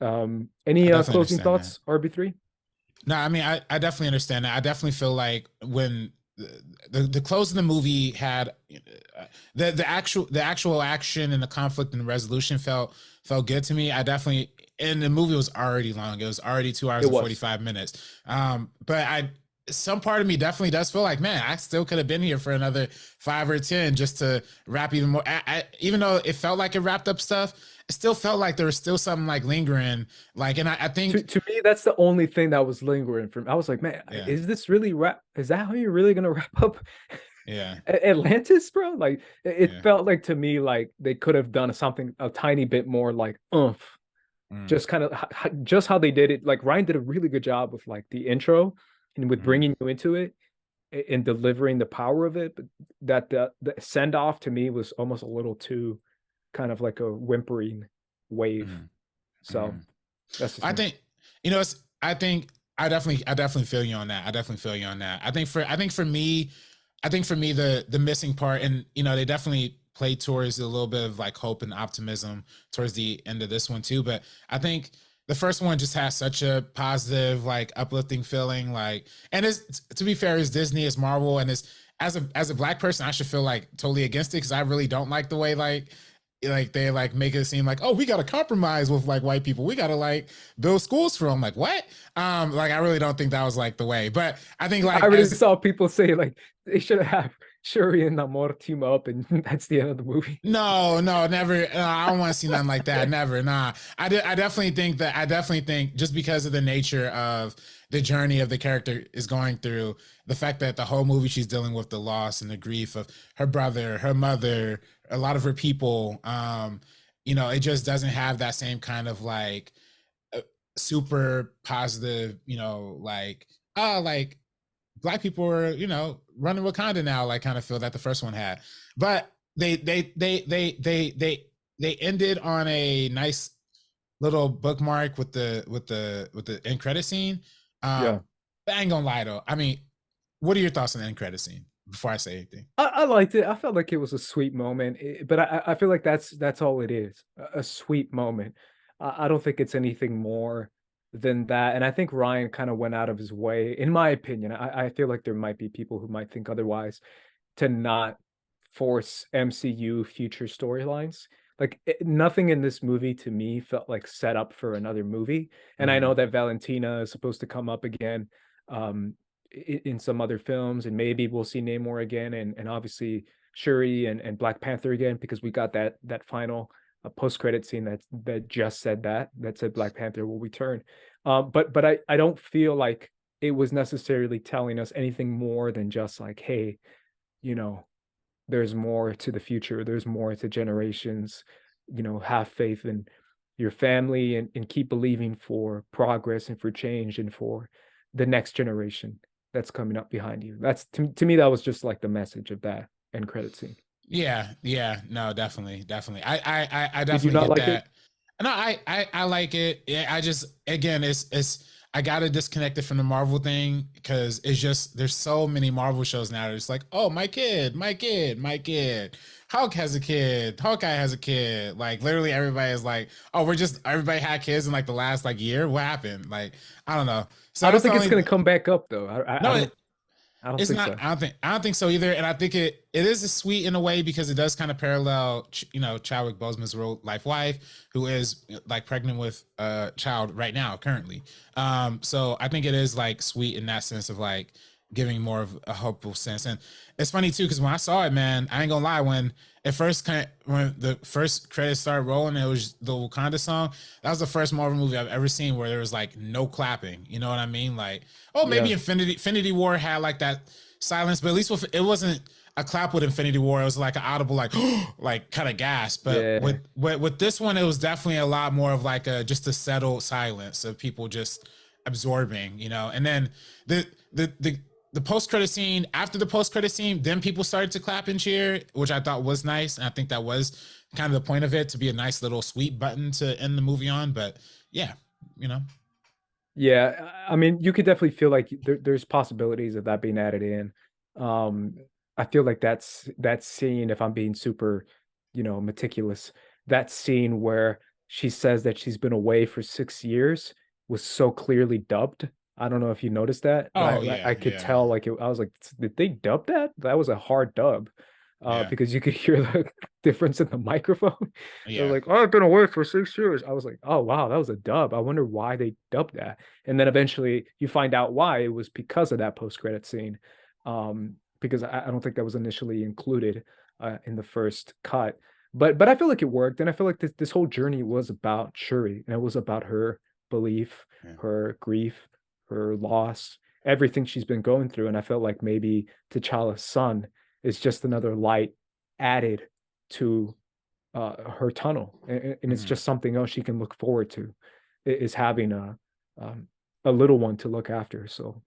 B: any closing thoughts, RB3?
C: No, I mean, I definitely understand that. I definitely feel like when the close of the movie had the actual action and the conflict and the resolution felt good to me. I definitely, and the movie was already long. It was already 2 hours and 45 minutes. But some part of me definitely does feel like, man, I still could have been here for another 5 or 10 just to wrap even more. Even though it felt like it wrapped up stuff, it still felt like there was still something like lingering. Like, and I
B: To
C: think,
B: to me, that's the only thing that was lingering from. I was like, man,
C: yeah,
B: is this really wrap? Is that how you're really gonna wrap up
C: yeah,
B: Atlantis, bro? Like it
C: yeah,
B: felt like to me like they could have done something a tiny bit more like oomph,
C: mm,
B: just kind of just how they did it. Like Ryan did a really good job with like the intro and with
C: mm,
B: bringing you into it and delivering the power of it. But that the send off to me was almost a little too kind of like a whimpering wave.
C: mm,
B: So
C: mm.
B: that's just
C: I
B: me.
C: think, it's, I think I definitely feel you on that. I definitely feel you on that. I think for me, the missing part, and they definitely played towards a little bit of like hope and optimism towards the end of this one too. But I think the first one just has such a positive, like uplifting feeling. Like, and it's, to be fair, it's Disney, it's Marvel, and it's, as a black person, I should feel like totally against it because I really don't like the way like they like make it seem like, oh, we got to compromise with like white people, we got to like build schools for them. Like, what? Like, I really don't think that was like the way. But I think
B: I
C: like,
B: really
C: as,
B: saw people say like they should have Shuri and Namor team up, and that's the end of the movie.
C: no, no, never. I don't want to see nothing like that. Never. Nah. I definitely think that, I definitely think just because of the nature of the journey of the character is going through, the fact that the whole movie she's dealing with the loss and the grief of her brother, her mother, a lot of her people. It just doesn't have that same kind of like uh, super positive, like, oh, like black people are, running Wakanda now, like kind of feel that the first one had. But they ended on a nice little bookmark with the end credit scene.
B: Yeah.
C: But I ain't gonna lie though. I mean, what are your thoughts on the end credit scene before I say anything?
B: I liked it. I felt like it was a sweet moment, but I feel like that's all it is, a sweet moment. I don't think it's anything more than that. And I think Ryan kind of went out of his way, in my opinion. I feel like there might be people who might think otherwise, to not force MCU future storylines. Like nothing in this movie to me felt like set up for another movie. And I know
C: Mm-hmm.
B: that Valentina is supposed to come up again um, in some other films, and maybe we'll see Namor again, and obviously Shuri and Black Panther again, because we got that final post credit scene that just said that said Black Panther will return. But I don't feel like it was necessarily telling us anything more than just like, hey, you know, there's more to the future, there's more to generations, have faith in your family, and keep believing for progress and for change and for the next generation that's coming up behind you. That's to me that was just like the message of that end credit scene.
C: Yeah, yeah, no, definitely, definitely. I
B: Did you
C: definitely
B: not
C: get
B: like it?
C: that. No, I like it. Yeah, I just, again, it's I gotta disconnect it from the Marvel thing because it's just, there's so many Marvel shows now. It's like, oh, my kid, my kid, my kid. Hulk has a kid. Hawkeye has a kid. Like, literally everybody is like, oh, everybody had kids in like the last like year. What happened? Like, I don't know. So
B: I don't
C: that's the
B: think it's
C: only.
B: gonna come back up though.
C: No,
B: I don't
C: it's
B: think
C: not.
B: so.
C: I don't think so either. And I think it is a sweet in a way because it does kind of parallel, Chadwick Boseman's real life wife, who is like pregnant with a child right now, currently. So I think it is like sweet in that sense of like giving more of a hopeful sense. And it's funny too because when I saw it, man, I ain't gonna lie. When the first credits started rolling, it was the Wakanda song. That was the first Marvel movie I've ever seen where there was like no clapping. You know what I mean? Like, oh, maybe
B: Yeah.
C: Infinity War had like that silence, but at least it wasn't a clap with Infinity War. It was like an audible, like, like kind of gasp. But
B: Yeah.
C: with this one, it was definitely a lot more of like just a settled silence of people just absorbing, and then the the the the post credit scene, after the post credit scene, then people started to clap and cheer, which I thought was nice. And I think that was kind of the point of it, to be a nice little sweet button to end the movie on. But yeah, you know.
B: Yeah, I mean, you could definitely feel like there's possibilities of that being added in. Um, I feel like that scene, if I'm being super, meticulous, that scene where she says that she's been away for 6 years was so clearly dubbed. I don't know if you noticed that, but
C: Oh
B: I
C: yeah,
B: could
C: yeah,
B: tell, like I was like, did they dub that? That was a hard dub,
C: yeah,
B: because you could hear the difference in the microphone. They're
C: yeah,
B: like, oh, I've been away for 6 years. I was like, oh wow, that was a dub. I wonder why they dubbed that. And then eventually you find out why it was because of that post-credit scene. Because I don't think that was initially included in the first cut. But I feel like it worked, and I feel like this whole journey was about Shuri, and it was about her belief,
C: Yeah.
B: her grief, her loss, everything she's been going through. And I felt like maybe T'Challa's son is just another light added to her tunnel, and it's
C: Mhm.
B: just something else she can look forward to, is having um, a little one to look after. So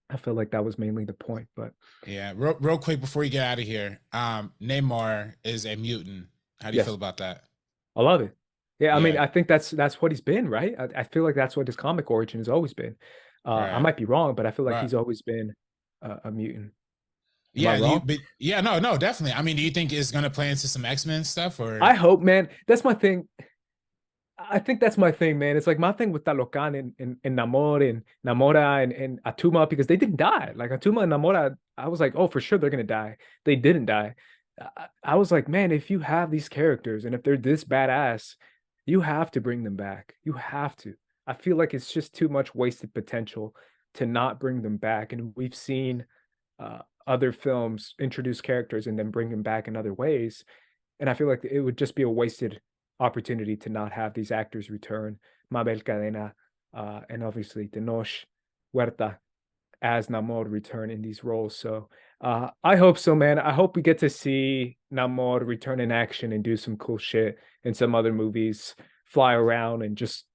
B: I feel like that was mainly the point. But
C: Yeah, real quick before you get out of here, Namor is a mutant. How do you feel
B: yes,
C: about that?
B: I love it. Yeah, I mean,
C: Yeah,
B: I think that's what he's been, right? I feel like that's what his comic origin has always been. I
C: right,
B: might be wrong, but I feel like
C: right.
B: he's always been a mutant. Am I
C: Yeah,
B: wrong?
C: but yeah, no, no, definitely. I mean, do you think it's gonna play into some X-Men stuff or?
B: I hope, man. That's my thing. I think that's my thing, man. It's like my thing with Talocan and Namor and Namora and Atuma, because they didn't die. Like Atuma and Namora, I was like, oh, for sure they're gonna die. They didn't die. I was like, man, if you have these characters and if they're this badass, you have to bring them back. You have to. I feel like it's just too much wasted potential to not bring them back. And we've seen other films introduce characters and then bring them back in other ways. And I feel like it would just be a wasted opportunity to not have these actors return. Mabel Cadena, and obviously Tenoch Huerta as Namor return in these roles. So I hope so, man. I hope we get to see Namor return in action and do some cool shit in some other movies, fly around and just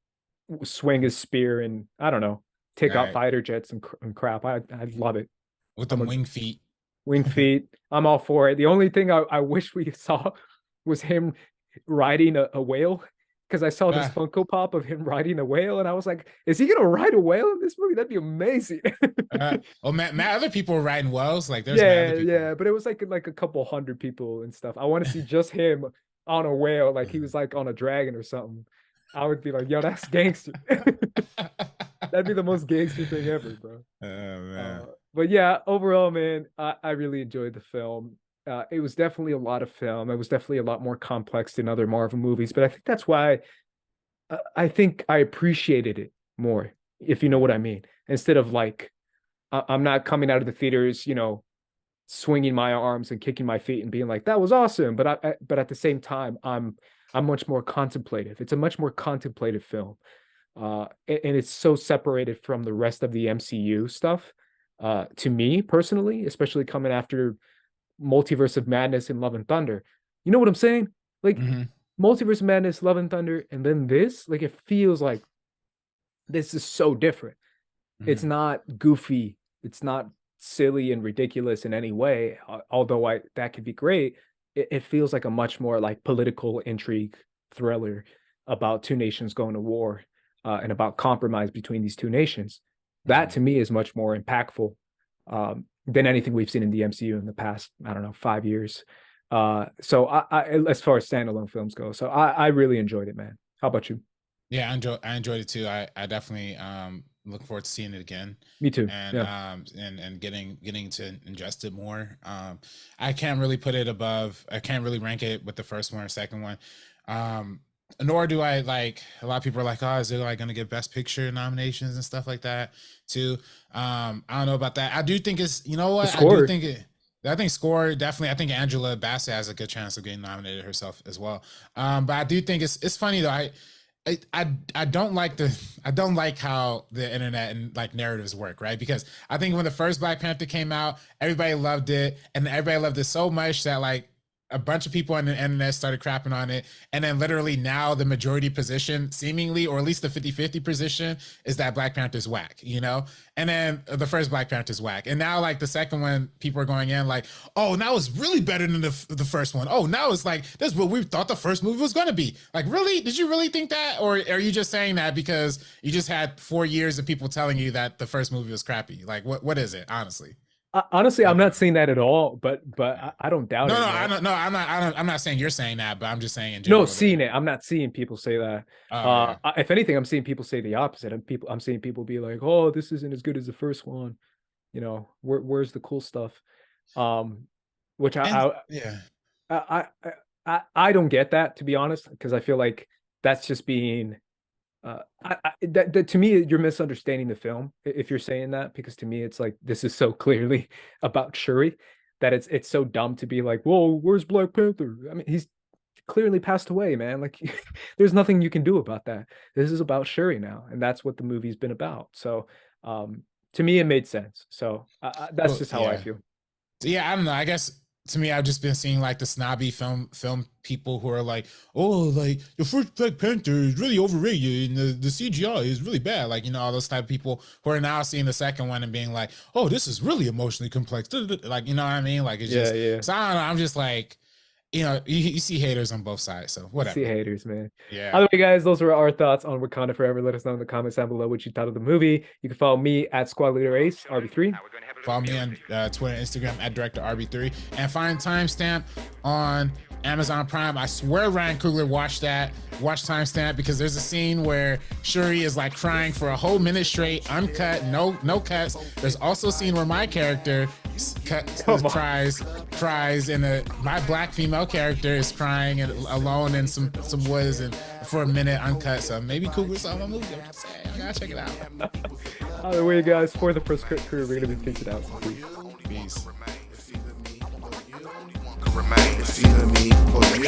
B: swing his spear and I don't know, take out
C: Right,
B: fighter jets and crap. I love it.
C: with
B: I'm
C: them
B: a
C: wing feet.
B: wing feet. I'm all for it. The only thing I wish we saw was him riding a whale, because I saw this
C: Ah,
B: Funko Pop of him riding a whale, and I was like, is he gonna ride a whale in this movie? That'd be amazing.
C: oh, man, other people were riding wells. Like, there's mad
B: Yeah,
C: other people.
B: yeah, but it was like a couple hundred people and stuff. I want to see just him on a whale, like he was like on a dragon or something. I would be like, yo, that's gangster. That'd be the most gangster thing ever, bro.
C: Oh man.
B: But yeah, overall, man, I really enjoyed the film. It was definitely a lot of film. It was definitely a lot more complex than other Marvel movies, but I think that's why I think I appreciated it more, if you know what I mean. Instead of like, I'm not coming out of the theaters, swinging my arms and kicking my feet and being like, that was awesome. But at the same time, I'm much more contemplative. It's a much more contemplative film. And it's so separated from the rest of the MCU stuff. To me personally, especially coming after Multiverse of Madness and Love and Thunder. You know what I'm saying? Like
C: Hmm.
B: Multiverse of Madness, Love and Thunder, and then this, like it feels like this is so different. It's
C: Hmm.
B: not goofy. It's not silly and ridiculous in any way. Although that could be great. It feels like a much more like political intrigue thriller about two nations going to war, and about compromise between these two nations. That
C: Hmm.
B: to me is much more impactful, than anything we've seen in the MCU in the past, I don't know, 5 years. So as far as standalone films go, so I really enjoyed it, man. How about you?
C: Yeah, I enjoyed it too. I definitely look forward to seeing it again,
B: Me too.
C: and
B: Yeah.
C: getting to ingest it more. I can't really put it above. I can't really rank it with the first one or second one. Um, Nor do I like a lot of people are like, oh, is it like gonna get Best Picture nominations and stuff like that too? I don't know about that. I do think it's, you know
B: The
C: what, I do
B: score.
C: think it. I think score definitely. I think Angela Bassett has a good chance of getting nominated herself as well. But I do think it's funny though. I don't like I don't like how the internet and like narratives work, right? Because I think when the first Black Panther came out, everybody loved it, and everybody loved it so much that like a bunch of people on the internet started crapping on it. And then literally now the majority position, seemingly, or at least the 50-50 position, is that Black Panther's whack, you know? And then the first Black Panther's whack. And now like the second one, people are going in like, oh, now it's really better than the first one. Oh, now it's like, this is what we thought the first movie was going to be. Like, really? Did you really think that? Or are you just saying that because you just had 4 years of people telling you that the first movie was crappy? Like, what is it, honestly?
B: Honestly, I'm
C: Like,
B: not saying that at all, but I don't doubt
C: no,
B: it,
C: no, I
B: man.
C: don't. No, I'm not saying you're saying that, but I'm just saying in
B: No,
C: general.
B: seeing it. I'm not seeing people say that.
C: Oh yeah.
B: If anything, I'm seeing people say the opposite. I'm seeing people be like, "Oh, this isn't as good as the first one." Where's the cool stuff? Um, which
C: And yeah.
B: I don't get that, to be honest, because I feel like that's just being that to me you're misunderstanding the film if you're saying that, because to me it's like this is so clearly about Shuri that it's so dumb to be like, whoa, where's Black Panther? I mean, clearly passed away, man. Like, there's nothing you can do about that. This is about Shuri now, and that's what the movie's been about. So, to me, it made sense. So that's
C: Well,
B: just how I
C: yeah.
B: feel.
C: Yeah, I don't know. I guess to me, I've just been seeing like the snobby film people who are like, oh, like the first Black Panther is really overrated and the CGI is really bad. Like, you know, all those type of people who are now seeing the second one and being like, oh, this is really emotionally complex. Like, you know what I mean? Like, it's just,
B: Yeah.
C: so I don't know. I'm just like, you know, you see haters on both sides. So whatever.
B: See haters, man.
C: Yeah.
B: Either way, guys, those were our thoughts on Wakanda Forever. Let us know in the comments down below what you thought of the movie. You can follow me at Squad Leader Ace, RB3.
A: Now we're going to have a little
C: Follow me on
A: music.
C: Twitter, Instagram at Director RB3, and find timestamp on Amazon Prime. I swear Ryan Coogler watched that. Watch timestamp because there's a scene where Shuri is like crying for a whole minute straight, uncut, no cuts. There's also a scene where my character cries, and my black female character is crying alone in some woods and for a minute uncut. So maybe Coogler saw my movie. I'm just saying, I gotta check it out.
B: Either way, guys, for the first cut crew, we're gonna be fixing out.
C: Peace.
D: Remain, it's either me or you.